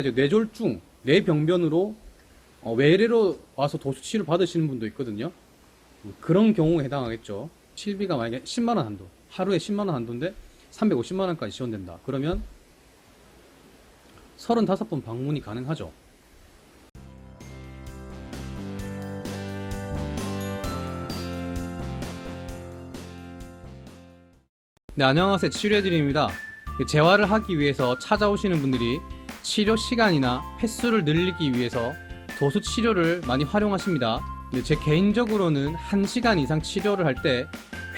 이제 뇌졸중, 뇌병변으로 외래로 와서 도수치료 받으시는 분도 있거든요. 그런 경우에 해당하겠죠. 실비가 만약에 10만원 한도, 하루에 10만원 한도인데 350만원까지 지원된다. 그러면 35번 방문이 가능하죠. 네, 안녕하세요. 치료해드립니다. 재활을 하기 위해서 찾아오시는 분들이 치료 시간이나 횟수를 늘리기 위해서 도수 치료를 많이 활용하십니다. 근데 제 개인적으로는 1시간 이상 치료를 할 때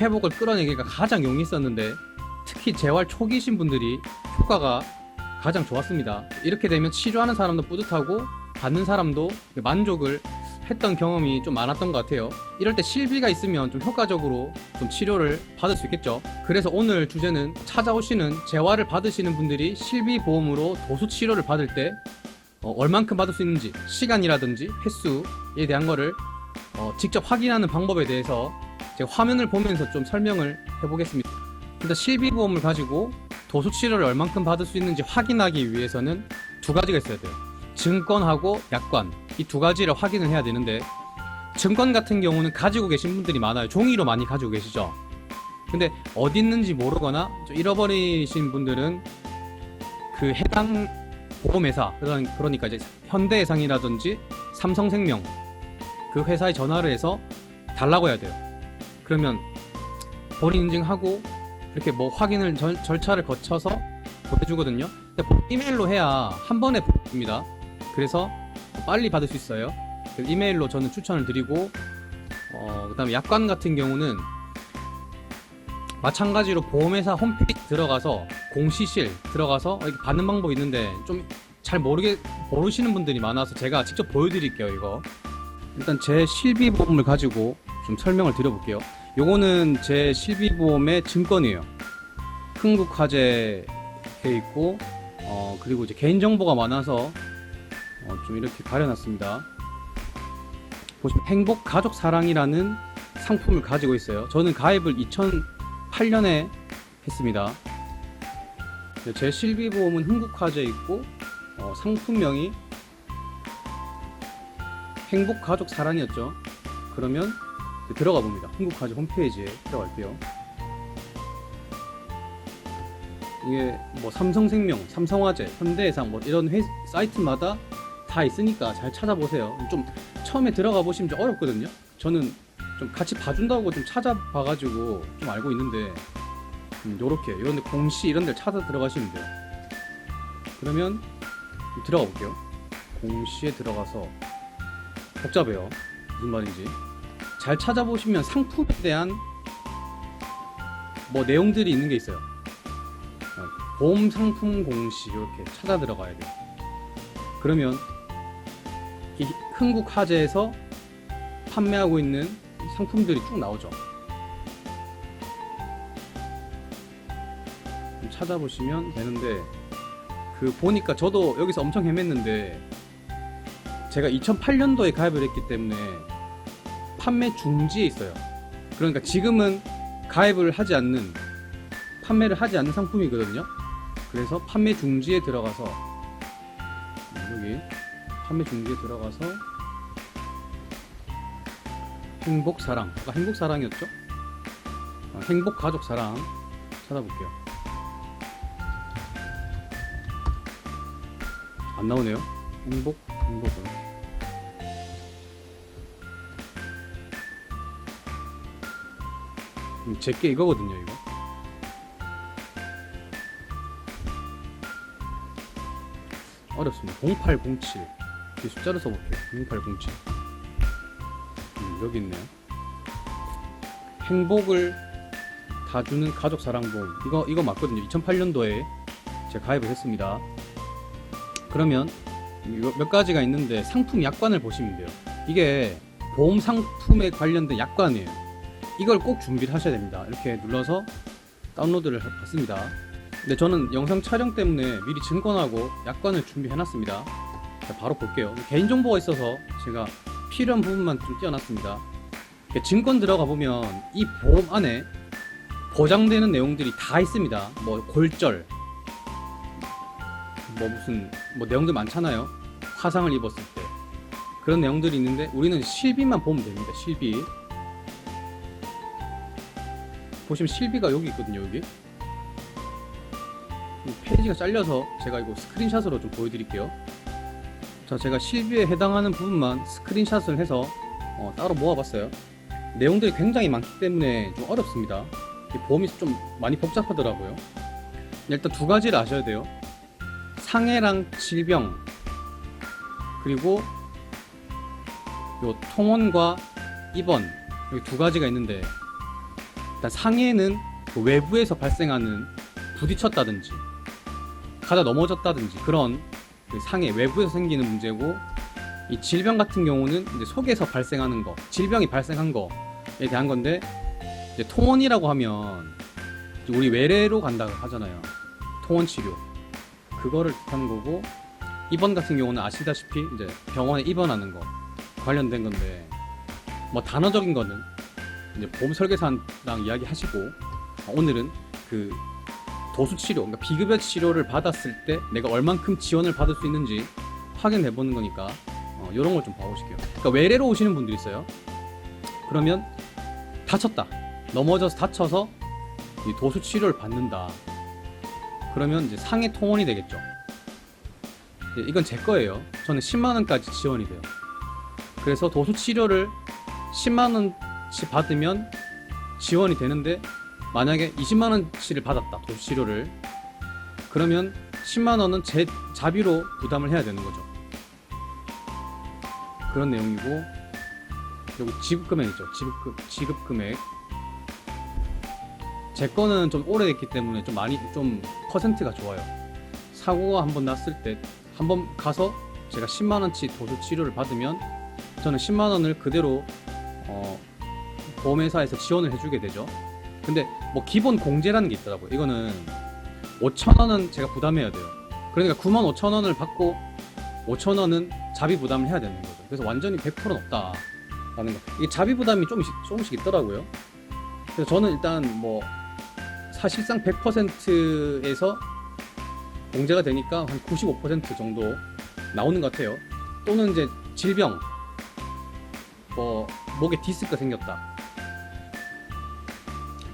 회복을 끌어내기가 가장 용이했었는데, 특히 재활 초기이신 분들이 효과가 가장 좋았습니다. 이렇게 되면 치료하는 사람도 뿌듯하고 받는 사람도 만족을 했던 경험이 좀 많았던 것 같아요. 이럴 때 실비가 있으면 좀 효과적으로 좀 치료를 받을 수 있겠죠. 그래서 오늘 주제는 찾아오시는 재활을 받으시는 분들이 실비 보험으로 도수 치료를 받을 때 얼만큼 받을 수 있는지, 시간이라든지 횟수에 대한 거를 직접 확인하는 방법에 대해서 제가 화면을 보면서 좀 설명을 해보겠습니다. 일단 실비 보험을 가지고 도수 치료를 얼만큼 받을 수 있는지 확인하기 위해서는 두 가지가 있어야 돼요. 증권하고 약관, 이 두 가지를 확인을 해야 되는데, 증권 같은 경우는 가지고 계신 분들이 많아요. 종이로 많이 가지고 계시죠. 근데 어디 있는지 모르거나 좀 잃어버리신 분들은 그 해당 보험회사, 그러니까 이제 현대해상이라든지 삼성생명, 그 회사에 전화를 해서 달라고 해야 돼요. 그러면 본인 인증하고 이렇게 뭐 확인을 절차를 거쳐서 보내주거든요. 근데 이메일로 해야 한 번에 보냅니다. 그래서 빨리 받을 수 있어요. 이메일로 저는 추천을 드리고, 그 다음에 약관 같은 경우는 마찬가지로 보험회사 홈페이지 들어가서 공시실 들어가서 이렇게 받는 방법이 있는데, 좀 잘 모르시는 분들이 많아서 제가 직접 보여드릴게요. 이거 일단 제 실비보험을 가지고 좀 설명을 드려볼게요. 요거는 제 실비보험의 증권이에요. 흥국화재에 있고, 그리고 이제 개인정보가 많아서 좀 이렇게 가려놨습니다. 보시면 행복가족사랑이라는 상품을 가지고 있어요. 저는 가입을 2008년에 했습니다. 제 실비보험은 흥국화재 있고, 상품명이 행복가족사랑이었죠. 그러면 들어가 봅니다. 흥국화재 홈페이지에 들어갈게요. 이게 뭐 삼성생명, 삼성화재, 현대해상 뭐 이런 사이트마다 다 있으니까 잘 찾아보세요. 좀 처음에 들어가 보시면 좀 어렵거든요. 저는 좀 같이 봐준다고 좀 찾아봐가지고 좀 알고 있는데, 요렇게 이런데 공시 이런 데 찾아 들어가시면 돼요. 그러면 들어가 볼게요. 공시에 들어가서 복잡해요. 무슨 말인지 잘 찾아보시면 상품에 대한 뭐 내용들이 있는 게 있어요. 보험 상품 공시 이렇게 찾아 들어가야 돼요. 그러면 이 흥국화재에서 판매하고 있는 상품들이 쭉 나오죠. 좀 찾아보시면 되는데, 보니까 저도 여기서 엄청 헤맸는데, 제가 2008년도에 가입을 했기 때문에 판매 중지에 있어요. 그러니까 지금은 가입을 하지 않는, 판매를 하지 않는 상품이거든요. 그래서 판매 중지에 들어가서, 여기 판매 중지에 들어가서 행복사랑, 아까 행복사랑이었죠? 행복가족사랑 찾아볼게요. 안 나오네요. 행복은 제게 이거거든요. 이거 어렵습니다. 0807 이 숫자를 써볼게요. 0807 여기 있네요. 행복을 다 주는 가족사랑보험, 이거 맞거든요. 2008년도에 제가 가입을 했습니다. 그러면 몇 가지가 있는데, 상품 약관을 보시면 돼요. 이게 보험 상품에 관련된 약관이에요. 이걸 꼭 준비를 하셔야 됩니다. 이렇게 눌러서 다운로드를 받습니다. 근데 저는 영상 촬영 때문에 미리 증권하고 약관을 준비해 놨습니다. 자, 바로 볼게요. 개인정보가 있어서 제가 필요한 부분만 좀 띄워놨습니다. 증권 들어가 보면 이 보험 안에 보장되는 내용들이 다 있습니다. 뭐 골절, 무슨 내용들 많잖아요. 화상을 입었을 때 그런 내용들이 있는데 우리는 실비만 보면 됩니다. 실비 보시면 실비가 여기 있거든요. 여기 페이지가 잘려서 제가 이거 스크린샷으로 좀 보여드릴게요. 자, 제가 실비에 해당하는 부분만 스크린샷을 해서 따로 모아봤어요. 내용들이 굉장히 많기 때문에 좀 어렵습니다. 보험이 좀 많이 복잡하더라고요. 일단 두 가지를 아셔야 돼요. 상해랑 질병, 그리고 요 통원과 입원, 여기 두 가지가 있는데, 일단 상해는 그 외부에서 발생하는 부딪혔다든지 가다 넘어졌다든지 그런 그 상해, 외부에서 생기는 문제고, 이 질병 같은 경우는 이제 속에서 발생하는 거, 질병이 발생한 거에 대한 건데, 이제 통원이라고 하면 우리 외래로 간다고 하잖아요. 통원 치료, 그거를 뜻하는 거고, 입원 같은 경우는 아시다시피 이제 병원에 입원하는 거 관련된 건데, 단어적인 거는 이제 보험 설계사랑 이야기하시고, 오늘은 그 도수 치료, 그러니까 비급여 치료를 받았을 때 내가 얼만큼 지원을 받을 수 있는지 확인해 보는 거니까 이런 걸 좀 봐보실게요. 그러니까 외래로 오시는 분들이 있어요. 그러면 다쳤다, 넘어져서 다쳐서 이 도수 치료를 받는다. 그러면 이제 상해 통원이 되겠죠. 이건 제 거예요. 저는 10만 원까지 지원이 돼요. 그래서 도수 치료를 10만 원치 받으면 지원이 되는데, 만약에 20만 원치를 받았다, 도수 치료를, 그러면 10만 원은 제 자비로 부담을 해야 되는 거죠. 그런 내용이고, 여기 지급 금액이죠. 지급 금액. 제 거는 좀 오래됐기 때문에 좀 퍼센트가 좋아요. 사고가 한번 났을 때 한번 가서 제가 10만 원치 도수 치료를 받으면 저는 10만 원을 그대로 보험회사에서 지원을 해주게 되죠. 근데 기본 공제라는 게 있더라고요. 이거는 5천 원은 제가 부담해야 돼요. 그러니까 9만 5천 원을 받고 5천 원은 자비 부담을 해야 되는 거죠. 그래서 완전히 100%는 없다라는 거. 이게 자비 부담이 조금씩 있더라고요. 그래서 저는 일단 사실상 100%에서 공제가 되니까 한 95% 정도 나오는 것 같아요. 또는 이제 질병, 목에 디스크가 생겼다,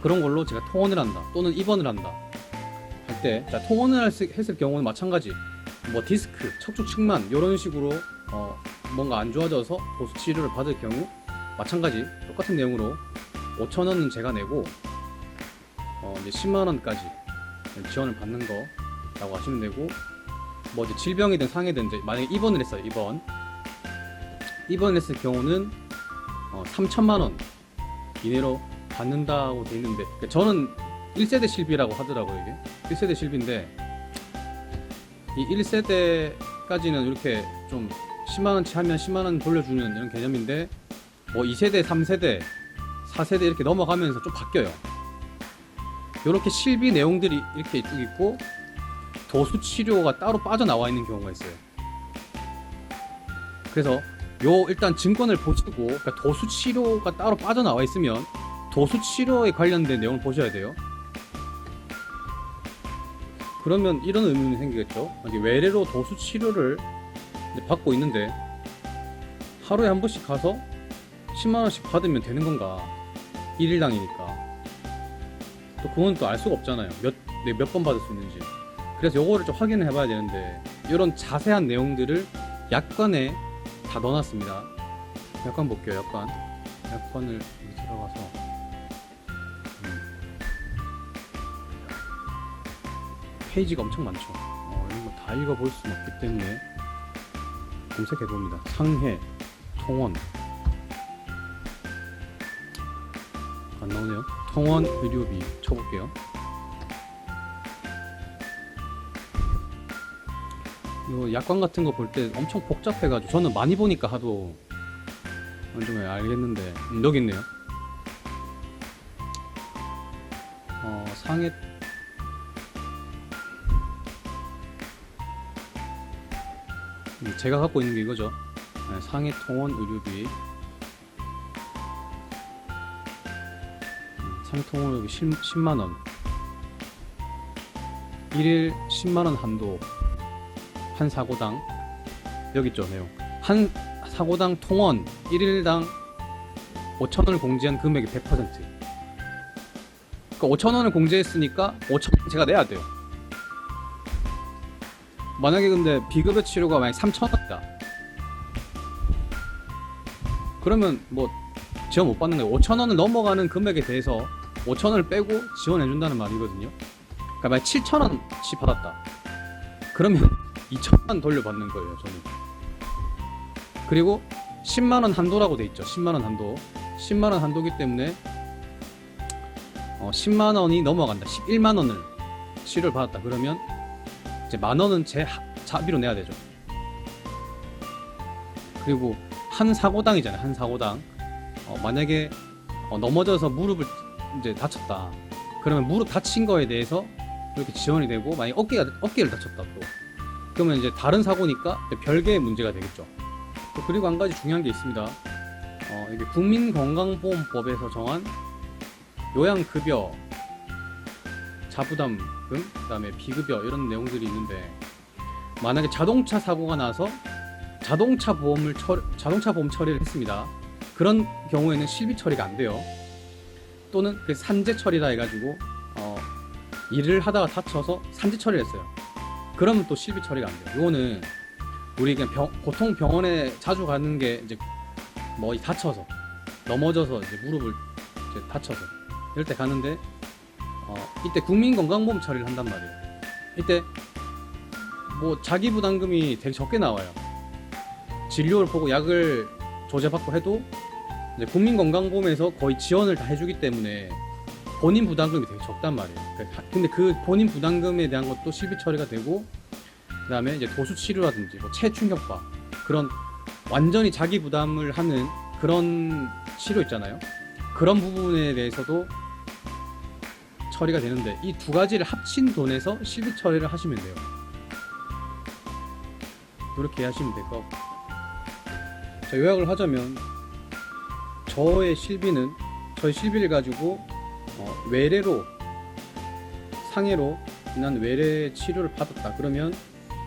그런 걸로 제가 통원을 한다 또는 입원을 한다 할 때, 통원을 했을 경우는 마찬가지, 디스크, 척추 측만 이런 식으로 뭔가 안 좋아져서 도수 치료를 받을 경우 마찬가지 똑같은 내용으로 5천 원은 제가 내고 이제 10만 원까지 지원을 받는 거라고 하시면 되고, 이제 질병이든 상해든 이제 만약에 입원을 했어요. 입원을 했을 경우는 3천만 원 이내로 받는다고 돼 있는데, 저는 1세대 실비라고 하더라고요. 이게 1세대 실비인데, 이 1세대까지는 이렇게 좀 10만 원치 하면 10만 원 돌려주는 이런 개념인데, 2세대, 3세대, 4세대 이렇게 넘어가면서 좀 바뀌어요. 이렇게 실비 내용들이 이렇게 쭉 있고, 도수 치료가 따로 빠져나와 있는 경우가 있어요. 그래서 일단 증권을 보시고, 그러니까 도수 치료가 따로 빠져나와 있으면 도수 치료에 관련된 내용을 보셔야 돼요. 그러면 이런 의문이 생기겠죠. 외래로 도수 치료를 받고 있는데 하루에 한 번씩 가서 10만 원씩 받으면 되는 건가? 1일당이니까. 또 그건 또 알 수가 없잖아요. 몇 번 받을 수 있는지. 그래서 요거를 좀 확인을 해봐야 되는데, 이런 자세한 내용들을 약관에 다 넣어놨습니다. 약관 볼게요. 약관을 여기 들어가서 페이지가 엄청 많죠. 이런 거 다 읽어볼 수는 없기 때문에 검색해봅니다. 상해, 통원 안 나오네요. 통원 의료비 쳐볼게요. 이 약관 같은 거 볼 때 엄청 복잡해가지고, 저는 많이 보니까 하도 좀 알겠는데, 여기 있네요. 상해 제가 갖고 있는 게 이거죠. 상해 통원 의료비, 상해 통원 의료비 10만 원, 1일 10만 원 한도. 한 사고당 여기 있죠 내용. 한 사고당 통원 1일당 5,000원을 공제한 금액이 100%. 그러니까 5,000원을 공제했으니까 5,000원 제가 내야 돼요. 만약에 근데 비급여 치료가 만약 3,000원이다. 그러면 뭐 지원 못 받는 거예요. 5,000원을 넘어가는 금액에 대해서 5,000원을 빼고 지원해준다는 말이거든요. 그러니까 만약 7,000원씩 받았다. 그러면 2,000원 돌려받는 거예요, 저는. 그리고 10만원 한도라고 돼 있죠. 10만원 한도. 10만원 한도기 때문에 10만원이 넘어간다. 11만원을 치료를 받았다. 그러면 이제 만원은 제 자비로 내야 되죠. 그리고 한 사고당이잖아요. 한 사고당. 만약에 넘어져서 무릎을 이제 다쳤다. 그러면 무릎 다친 거에 대해서 이렇게 지원이 되고, 만약에 어깨를 다쳤다 또. 그러면 이제 다른 사고니까 별개의 문제가 되겠죠. 그리고 한 가지 중요한 게 있습니다. 이게 국민건강보험법에서 정한 요양급여, 자부담금, 그 다음에 비급여 이런 내용들이 있는데, 만약에 자동차 사고가 나서 자동차 보험 처리를 했습니다. 그런 경우에는 실비 처리가 안 돼요. 또는 그 산재 처리다 해가지고 일을 하다가 다쳐서 산재 처리를 했어요. 그러면 또 실비 처리가 안 돼요. 이거는 우리 그냥 보통 병원에 자주 가는 게 이제 뭐 다쳐서 넘어져서 이제 무릎을 이제 다쳐서 이럴 때 가는데 이때 국민건강보험 처리를 한단 말이에요. 이때 뭐 자기 부담금이 되게 적게 나와요. 진료를 보고 약을 조제받고 해도 이제 국민건강보험에서 거의 지원을 다 해주기 때문에 본인 부담금이 되게 적단 말이에요. 근데 그 본인 부담금에 대한 것도 실비 처리가 되고, 그 다음에 이제 도수치료라든지 뭐 체충격파, 그런 완전히 자기 부담을 하는 그런 치료 있잖아요. 그런 부분에 대해서도 처리가 되는데, 이 두 가지를 합친 돈에서 실비 처리를 하시면 돼요. 이렇게 하시면 될 것 같고, 자, 요약을 하자면 저의 실비를 가지고 외래로, 상해로 인한 외래 치료를 받았다. 그러면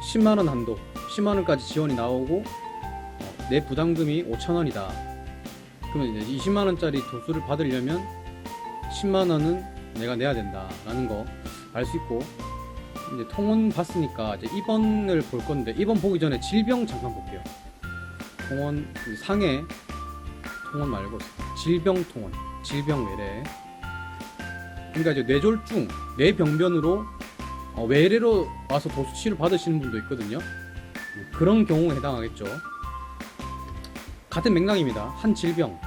10만원 한도, 10만원까지 지원이 나오고 내 부담금이 5,000원이다. 그러면 이제 20만원짜리 도수를 받으려면 10만원은 내가 내야 된다 라는 거 알 수 있고, 이제 통원 봤으니까 이제 입원을 볼 건데, 입원 보기 전에 질병 잠깐 볼게요. 통원, 상해 통원 말고 질병 통원, 질병 외래. 그러니까 이제 뇌졸중, 뇌병변으로 외래로 와서 도수치료 받으시는 분도 있거든요. 그런 경우에 해당하겠죠. 같은 맥락입니다. 한 질병,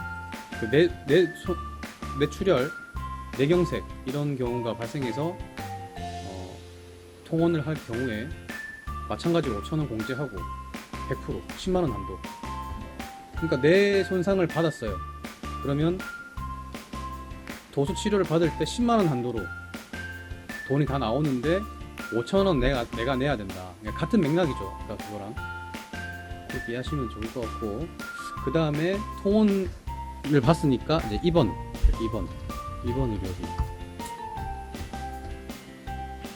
뇌출혈, 뇌경색 이런 경우가 발생해서 통원을 할 경우에 마찬가지로 5,000원 공제하고 100% 10만원 한도. 그러니까 뇌 손상을 받았어요. 그러면 도수 치료를 받을 때 10만원 한도로 돈이 다 나오는데 5,000원 내가 내야 된다. 그러니까 같은 맥락이죠. 그러니까 그거랑 그렇게 이해하시면 좋을 것 같고, 그 다음에 통원을 봤으니까 이제 입원 의료비.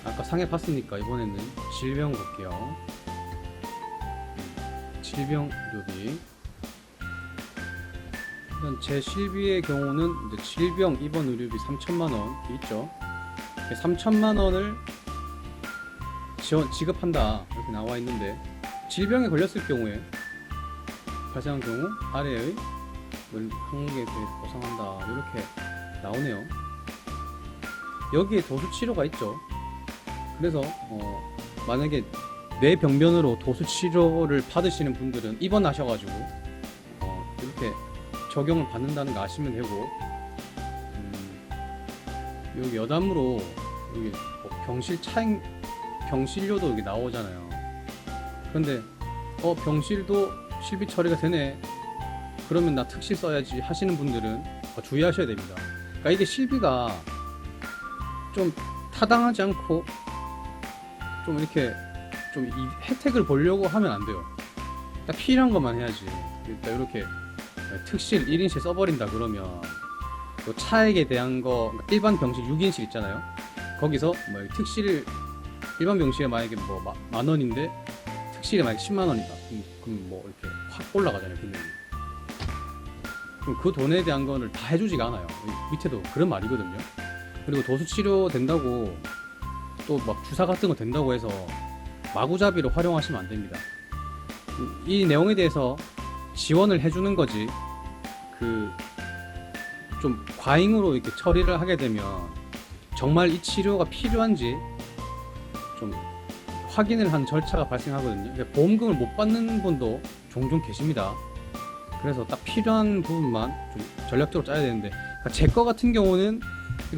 아까 상해 봤으니까 이번에는 질병 볼게요. 질병 의료비. 일단 제 실비의 경우는 이제 질병 입원 의료비 3,000만원 있죠. 3,000만원을 지급한다 이렇게 나와 있는데, 질병에 걸렸을 경우에 발생한 경우 아래의 항목에 대해 보상한다 이렇게 나오네요. 여기에 도수치료가 있죠. 그래서 만약에 뇌병변으로 도수치료를 받으시는 분들은 입원하셔가지고 이렇게 적용을 받는다는 거 아시면 되고, 여기 여담으로 여기 병실료도 여기 나오잖아요. 그런데 병실도 실비 처리가 되네, 그러면 나 특실 써야지 하시는 분들은 주의하셔야 됩니다. 그러니까 이게 실비가 좀 타당하지 않고 좀 이렇게 좀 이 혜택을 보려고 하면 안 돼요. 딱 필요한 것만 해야지. 일단 이렇게 특실 1인실 써버린다 그러면 또 차액에 대한 거, 일반 병실 6인실 있잖아요. 거기서 뭐 특실 일반 병실에 만약에 뭐 10,000원인데 확실히 만약 10만 원이다. 그럼 뭐 이렇게 확 올라가잖아요, 금액이. 그럼 그 돈에 대한 거를 다 해주지가 않아요. 밑에도 그런 말이거든요. 그리고 도수 치료 된다고 또 막 주사 같은 거 된다고 해서 마구잡이로 활용하시면 안 됩니다. 이 내용에 대해서 지원을 해주는 거지, 그 좀 과잉으로 이렇게 처리를 하게 되면 정말 이 치료가 필요한지 좀 확인을 한 절차가 발생하거든요. 그러니까 보험금을 못 받는 분도 종종 계십니다. 그래서 딱 필요한 부분만 좀 전략적으로 짜야 되는데, 그러니까 제 거 같은 경우는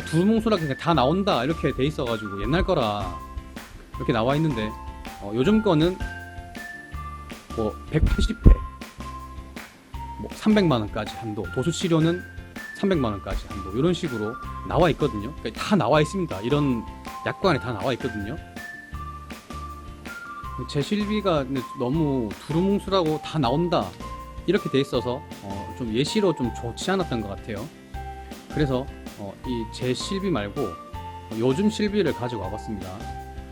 두루뭉술하게 그냥 다 나온다 이렇게 돼 있어가지고 옛날 거라 이렇게 나와 있는데, 요즘 거는 뭐 180회, 뭐 300만 원까지 한도, 도수 치료는 300만 원까지 한도, 이런 식으로 나와 있거든요. 그러니까 다 나와 있습니다. 이런 약관에 다 나와 있거든요. 제 실비가 너무 두루뭉술하고 다 나온다 이렇게 돼 있어서 좀 예시로 좀 좋지 않았던 것 같아요. 그래서 이 제 실비 말고 요즘 실비를 가지고 와봤습니다.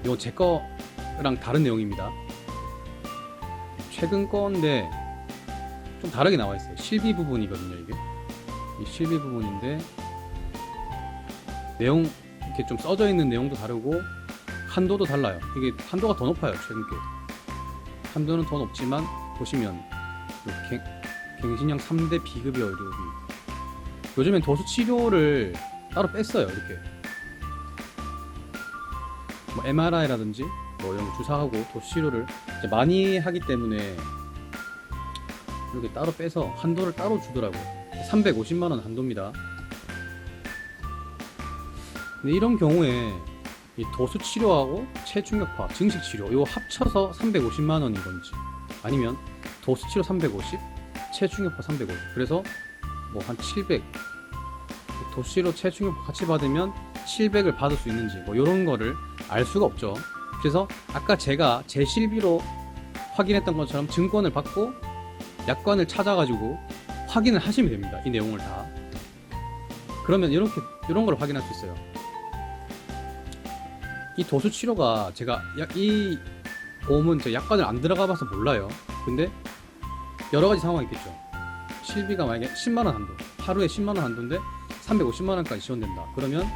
이거 제 거랑 다른 내용입니다. 최근 건데 좀 다르게 나와 있어요. 실비 부분이거든요. 이게 이 실비 부분인데 내용 이렇게 좀 써져 있는 내용도 다르고 한도도 달라요. 이게 한도가 더 높아요. 최근 게 한도는 더 높지만 보시면 갱신형 3대 비급여 의료비, 요즘엔 도수 치료를 따로 뺐어요. 이렇게 뭐 MRI라든지 뭐 이런 거 주사하고 도수 치료를 이제 많이 하기 때문에 이렇게 따로 빼서 한도를 따로 주더라고요. 350만 원 한도입니다. 근데 이런 경우에 이 도수 치료하고 체중력파, 증식 치료 이거 합쳐서 350만 원인 건지, 아니면 도수 치료 350, 체중력파 350, 그래서 뭐 한 700, 도수 치료 체중력파 같이 받으면 700을 받을 수 있는지 뭐 이런 거를 알 수가 없죠. 그래서 아까 제가 제 실비로 확인했던 것처럼 증권을 받고 약관을 찾아가지고 확인을 하시면 됩니다. 이 내용을 다. 그러면 이런 걸 확인할 수 있어요. 이 도수 치료가 제가 이 보험은 제 약관을 안 들어가 봐서 몰라요. 근데 여러 가지 상황이 있겠죠. 실비가 만약에 10만 원 한도, 하루에 10만 원 한도인데 350만 원까지 지원된다. 그러면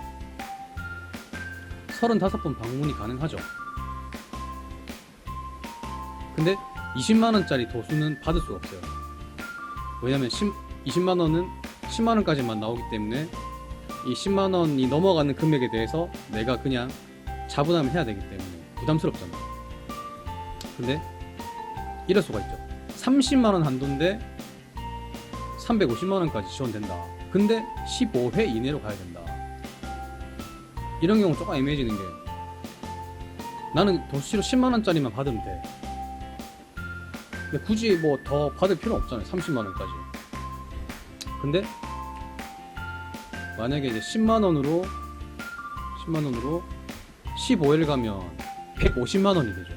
35번 방문이 가능하죠. 근데 20만 원짜리 도수는 받을 수가 없어요. 왜냐면 20만 원은 10만 원까지만 나오기 때문에 이 10만 원이 넘어가는 금액에 대해서 내가 그냥 자부담을 해야 되기 때문에 부담스럽잖아요. 근데 이럴 수가 있죠. 30만 원 한도인데 350만 원까지 지원된다. 근데 15회 이내로 가야 된다. 이런 경우 조금 애매해지는 게, 나는 도수치료 10만 원짜리만 받으면 돼. 근데 굳이 뭐 더 받을 필요 없잖아요. 30만 원까지. 근데 만약에 이제 10만 원으로 15일 가면 150만 원이 되죠.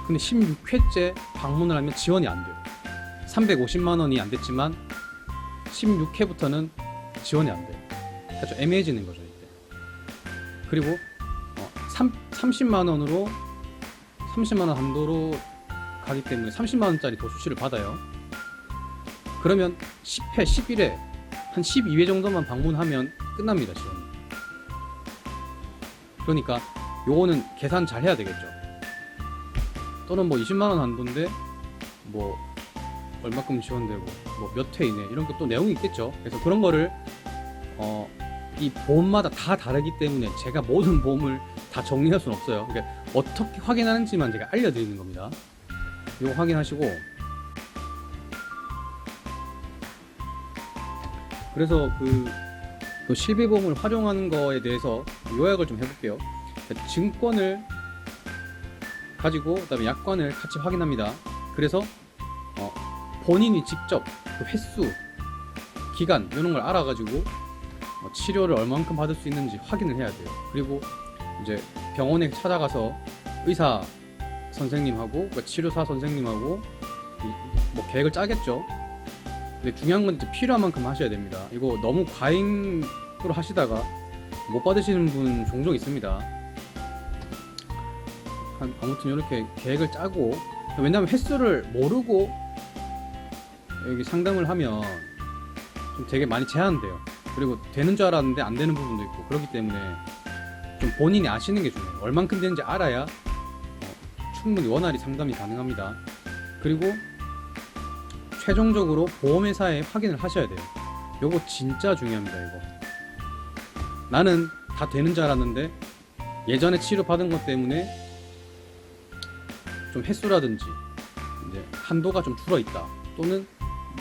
근데 16회째 방문을 하면 지원이 안 돼요. 350만 원이 안 됐지만 16회부터는 지원이 안 돼요. 그러니까 좀 애매해지는 거죠, 이때. 그리고 30만 원으로 30만 원 한도로 가기 때문에 30만 원짜리 도수치를 받아요. 그러면 10회, 11회, 한 12회 정도만 방문하면 끝납니다, 지원이. 그러니까 요거는 계산 잘 해야 되겠죠. 또는 뭐 20만 원 한도인데 뭐 얼마큼 지원되고 뭐 몇 회 이내, 이런 것도 내용이 있겠죠. 그래서 그런 거를 이 보험마다 다 다르기 때문에 제가 모든 보험을 다 정리할 수는 없어요. 그러니까 어떻게 확인하는지만 제가 알려드리는 겁니다. 이거 확인하시고, 그래서 그 실비보험을 활용하는 거에 대해서 요약을 좀 해볼게요. 그러니까 증권을 가지고 그다음에 약관을 같이 확인합니다. 그래서 본인이 직접 그 횟수, 기간 이런 걸 알아가지고 치료를 얼만큼 받을 수 있는지 확인을 해야 돼요. 그리고 이제 병원에 찾아가서 의사 선생님하고, 그러니까 치료사 선생님하고 뭐 계획을 짜겠죠. 근데 중요한 건 필요한 만큼 하셔야 됩니다. 이거 너무 과잉으로 하시다가 못 받으시는 분 종종 있습니다. 아무튼 이렇게 계획을 짜고, 왜냐면 횟수를 모르고 여기 상담을 하면 좀 되게 많이 제한돼요. 그리고 되는 줄 알았는데 안 되는 부분도 있고, 그렇기 때문에 좀 본인이 아시는 게 중요해요. 얼만큼 되는지 알아야 충분히 원활히 상담이 가능합니다. 그리고 최종적으로 보험회사에 확인을 하셔야 돼요. 요거 진짜 중요합니다. 이거 나는 다 되는 줄 알았는데 예전에 치료받은 것 때문에 좀 횟수라든지 이제 한도가 좀 줄어있다, 또는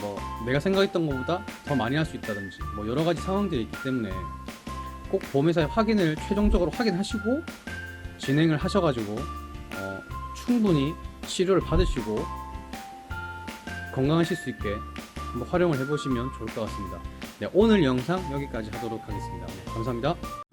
뭐 내가 생각했던 것보다 더 많이 할 수 있다든지 뭐 여러 가지 상황들이 있기 때문에 꼭 보험회사에 확인을 최종적으로 확인하시고 진행을 하셔가지고 충분히 치료를 받으시고 건강하실 수 있게 한번 활용을 해보시면 좋을 것 같습니다. 네, 오늘 영상 여기까지 하도록 하겠습니다. 네, 감사합니다.